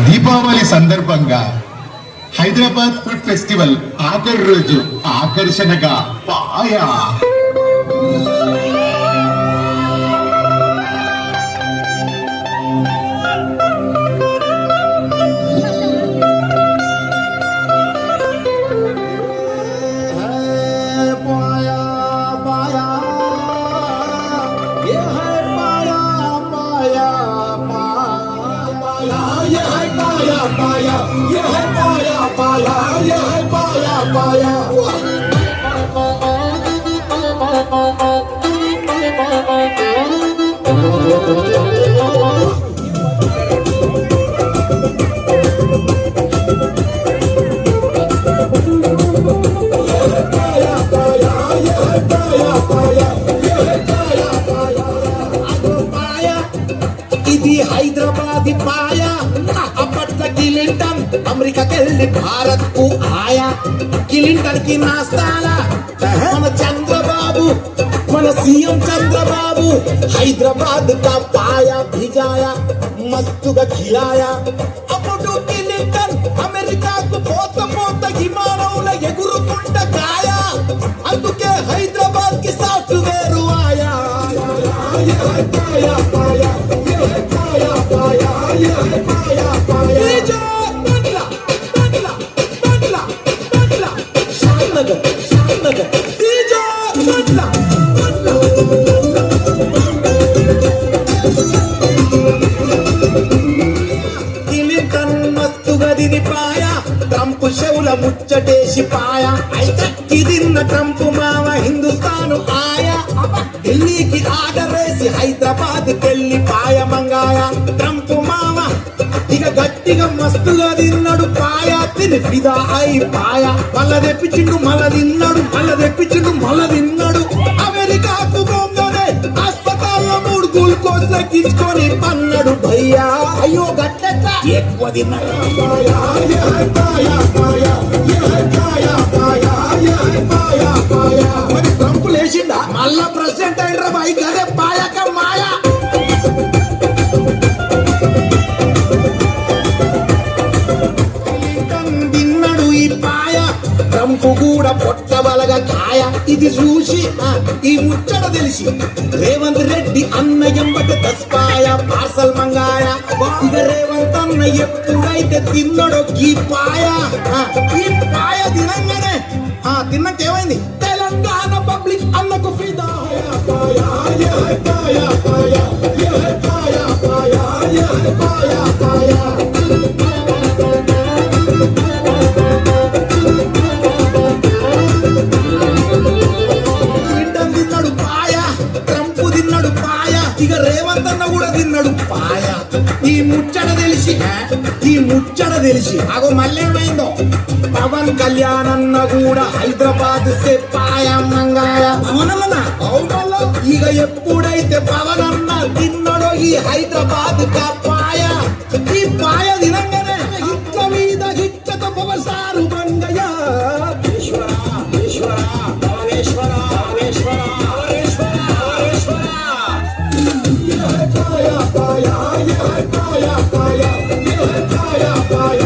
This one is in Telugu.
దీపావళి సందర్భంగా హైదరాబాద్ ఫుడ్ ఫెస్టివల్ ఆఖరి రోజు ఆకర్షణగా పాయా. ఇది హైదరాబాదీ పాయ. అప్పట్లో కిలింటన్ అమెరికాకెళ్ళి భారత్ కు ఆయా. కిలింటన్ కి నాస్తాల మన చంద్రబాబు, మన సీఎం చంద్రబాబు హైదరాబాద్ కా పాయా భిజాయా, మస్తుగా ఖిలాయా. అప్పుడు కిలింటన్ అమెరికాకు పోత పోత విమానంల ఎగురుకుంట కాయా. అందుకే హైదరాబాద్ కి సాఫ్ట్వేర్ ఆయా. ట్రంప్ చెవుల ముచ్చటేసి పాయ. అయితే కిదిన్న ట్రంప్ మావ హిందుస్థాను ఆయా. ఢిల్లీకి ఆర్డర్ వేసి హైదరాబాద్ కెళ్ళి పాయ మంగాయ. ట్రంప్ మావ ఇక గట్టిగా మస్తుగా తిన్నాడు పాయ. తిని ఫిదా అయి పాయ. మళ్ళా తెప్పించిండు మళ్ళా తిన్నాడు, మళ్ళా తెప్పించిండు మళ్ళా తిన్నాడు. అమెరికాకు పోగానే హాస్పిటల్లో 3 గ్లూకోజ్ లెక్కించుకొని పన్నాడు భయ్యా. అయ్యో గట్టెట్ట ఎక్కువ తిన్నాడు. మరి ట్రంప్ లేచిందా మళ్ళా ప్రెసిడెంట్ అయినరా బాయ్. గదే పాయక మాయా. తిన్నాడు ఈ పాయ. ట్రంప్ కూడా పొట్టబలగా కాయ. ఇది చూసి ఈ ముచ్చట తెలిసి రేవంత్ రెడ్డి అన్న ఎంబట దస్పాయ పార్సల్ మంగాయ. ఇక రేవంత్ అన్న ఎప్పుడైతే తిన్నాడో ఈ పాయ, ఈ పాయ తినంగానే తిన్నాకేమైంది తెలంగాణ పబ్లిక్ అన్నకు ఫిదా. తిన్నాడు పాయ, ట్రంప్ తిన్నాడు పాయ, ఇక రేవంత్ అన్న కూడా తిన్నాడు పాయ. ఈ ముచ్చట తెలిసి అగో మళ్ళేమైందో పవన్ కళ్యాణ్ అన్న కూడా హైదరాబాద్ సే పాయ మంగాయ. అవునన్నా ఇక ఎప్పుడైతే పవన్ అన్న తిన్నాడో ఈ హైదరాబాద్ కా పాయ, ఈ పాయ తినంగానే హిట్ల మీద హిట్లతో పవసారు బంగయ్య. పాయ